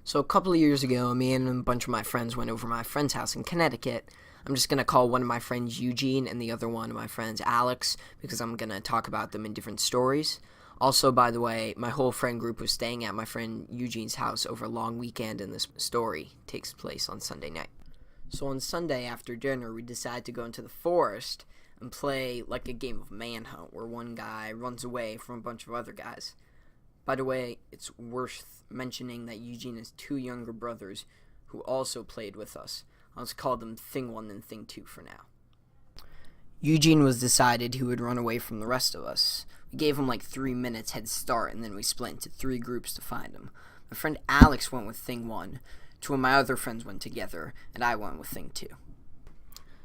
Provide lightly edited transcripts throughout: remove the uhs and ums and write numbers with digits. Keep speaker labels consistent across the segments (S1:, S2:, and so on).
S1: So a couple of years ago, me and a bunch of my friends went over to my friend's house in Connecticut. I'm just going to call one of my friends Eugene and the other one of my friends Alex because I'm going to talk about them in different stories. Also, by the way, my whole friend group was staying at my friend Eugene's house over a long weekend, and this story takes place on Sunday night. So on Sunday after dinner, we decided to go into the forest and play like a game of manhunt where one guy runs away from a bunch of other guys. By the way, it's worth mentioning that Eugene has two younger brothers who also played with us. I'll just call them Thing 1 and Thing 2 for now. Eugene was decided he would run away from the rest of us. We gave him like 3 minutes head start, and then we split into 3 groups to find him. My friend Alex went with Thing 1, 2 of my other friends went together, and I went with Thing 2.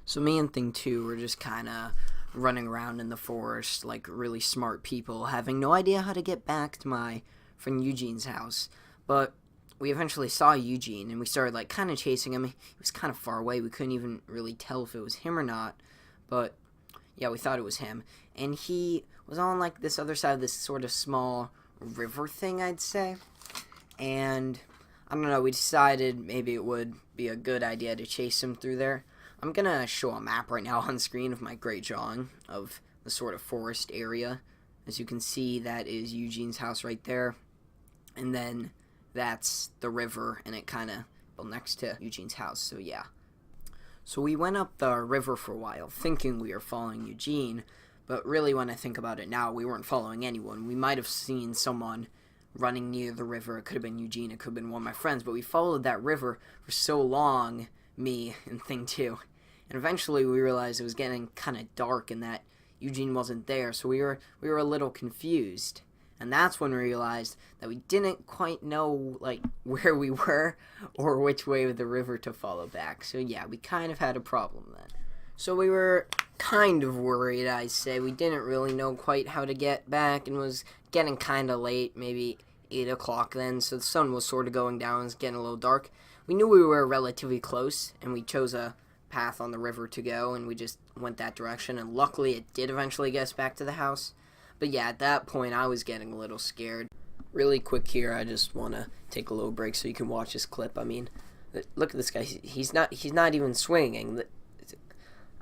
S1: So me and Thing 2 were just kind of running around in the forest like really smart people, having no idea how to get back to my friend Eugene's house. But we eventually saw Eugene, and we started like kind of chasing him. He was kind of far away. We couldn't even really tell if it was him or not. But yeah, we thought it was him. And he was on like this other side of this sort of small river thing, I'd say. And I don't know, we decided maybe it would be a good idea to chase him through there. I'm going to show a map right now on screen of my great drawing of the sort of forest area. As you can see, that is Eugene's house right there. And then that's the river, and it kind of next to Eugene's house, so yeah. So we went up the river for a while, thinking we were following Eugene, but really when I think about it now, we weren't following anyone. We might have seen someone running near the river. It could have been Eugene, it could have been one of my friends, but we followed that river for so long, me and Thing 2. And eventually we realized it was getting kind of dark and that Eugene wasn't there, so we were a little confused. And that's when we realized that we didn't quite know like where we were or which way of the river to follow back. So yeah, we kind of had a problem then. So we were kind of worried, I'd say. We didn't really know quite how to get back, and it was getting kind of late, maybe 8 o'clock then, so the sun was sort of going down. It was getting a little dark. We knew we were relatively close, and we chose a path on the river to go, and we just went that direction, and luckily it did eventually get us back to the house. But yeah, at that point I was getting a little scared. Really quick here, I just want to take a little break so you can watch this clip. I mean, look at this guy. He's not even swinging.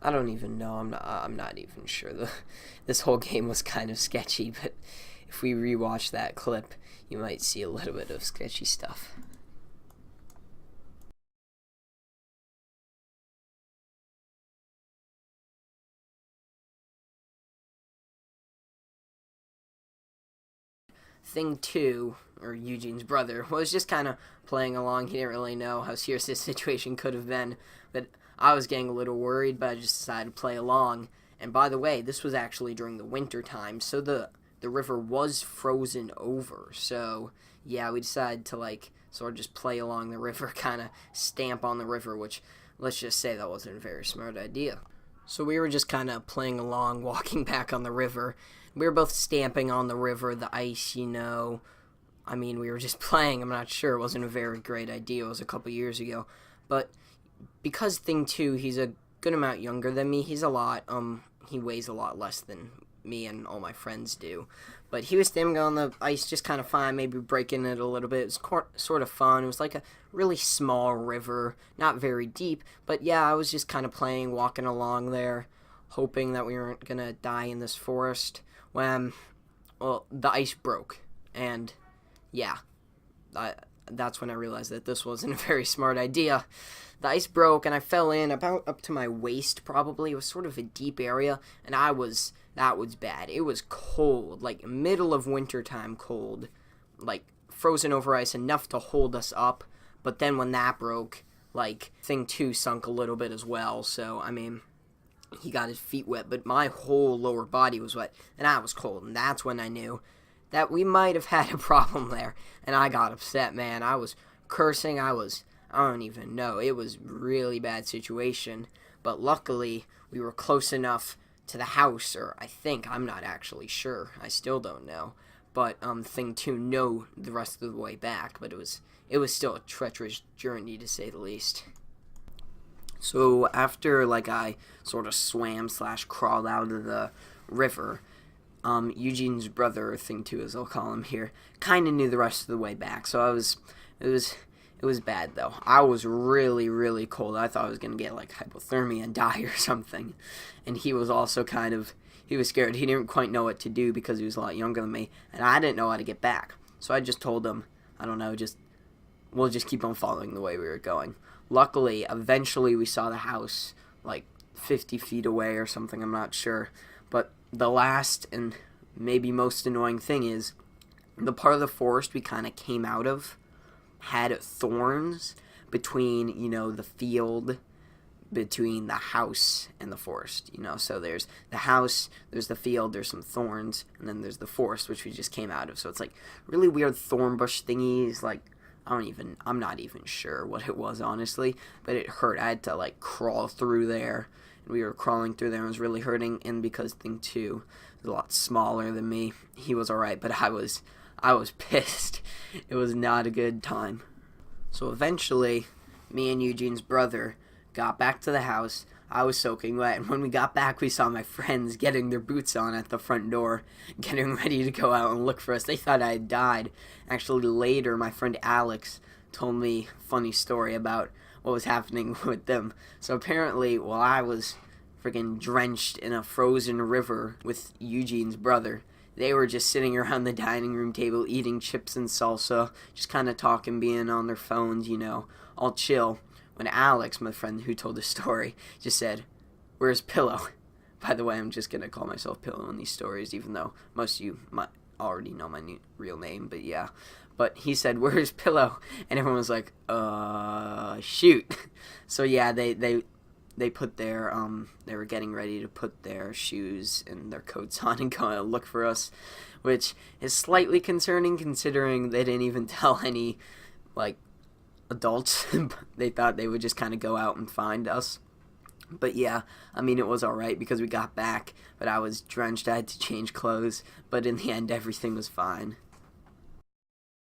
S1: I don't even know. I'm not even sure. This whole game was kind of sketchy, but if we rewatch that clip, you might see a little bit of sketchy stuff. Thing 2, or Eugene's brother, was just kind of playing along. He didn't really know how serious this situation could have been, but I was getting a little worried, but I just decided to play along. And by the way, this was actually during the winter time, so the river was frozen over. So yeah, we decided to like sort of just play along the river, kind of stamp on the river, which let's just say that wasn't a very smart idea. So we were just kind of playing along, walking back on the river. We were both stamping on the river, the ice, you know. I mean, we were just playing. I'm not sure. It wasn't a very great idea. It was a couple years ago. But because Thing 2, he's a good amount younger than me. He weighs a lot less than me and all my friends do. But he was stamping on the ice just kind of fine, maybe breaking it a little bit. It was sort of fun. It was like a really small river, not very deep. But yeah, I was just kind of playing, walking along there, hoping that we weren't going to die in this forest. When, well, the ice broke, and yeah, that's when I realized that this wasn't a very smart idea. The ice broke, and I fell in about up to my waist, probably. It was sort of a deep area, and that was bad. It was cold, like middle of winter time cold, like frozen over ice enough to hold us up, but then when that broke, like, Thing 2 sunk a little bit as well, so, I mean, he got his feet wet, but my whole lower body was wet, and I was cold, and that's when I knew that we might have had a problem there, and I got upset, man. I was cursing, I don't even know. It was a really bad situation, but luckily, we were close enough to the house, or I think, I'm not actually sure. I still don't know, but Thing 2 know the rest of the way back, but it was still a treacherous journey, to say the least. So after like I sort of swam/crawled out of the river, Eugene's brother, Thing 2 as I'll call him here, kind of knew the rest of the way back. So it was It was bad, though. I was really, really cold. I thought I was going to get, like, hypothermia and die or something. And he was also he was scared. He didn't quite know what to do because he was a lot younger than me, and I didn't know how to get back. So I just told him, I don't know, we'll just keep on following the way we were going. Luckily, eventually we saw the house, like, 50 feet away or something, I'm not sure. But the last and maybe most annoying thing is, the part of the forest we kind of came out of had thorns between, the field, between the house and the forest, so there's the house, there's the field, there's some thorns, and then there's the forest, which we just came out of. So it's like really weird thorn bush thingies, like, I'm not even sure what it was, honestly, but it hurt. I had to, like, crawl through there, and we were crawling through there, and it was really hurting, and because thing 2 was a lot smaller than me, he was alright, but I was pissed. It was not a good time. So eventually, me and Eugene's brother got back to the house. I was soaking wet, and when we got back, we saw my friends getting their boots on at the front door, getting ready to go out and look for us. They thought I had died. Actually, later, my friend Alex told me a funny story about what was happening with them. So apparently, while I was freaking drenched in a frozen river with Eugene's brother, they were just sitting around the dining room table eating chips and salsa, just kind of talking, being on their phones, all chill. When Alex, my friend who told the story, just said, "Where's Pillow?" By the way, I'm just going to call myself Pillow in these stories, even though most of you might already know my real name, but yeah. But he said, "Where's Pillow?" And everyone was like, shoot. So yeah, they put their, they were getting ready to put their shoes and their coats on and go and look for us, which is slightly concerning considering they didn't even tell any, like, adults. They thought they would just kind of go out and find us. But yeah, it was alright because we got back, but I was drenched. I had to change clothes, but in the end, everything was fine.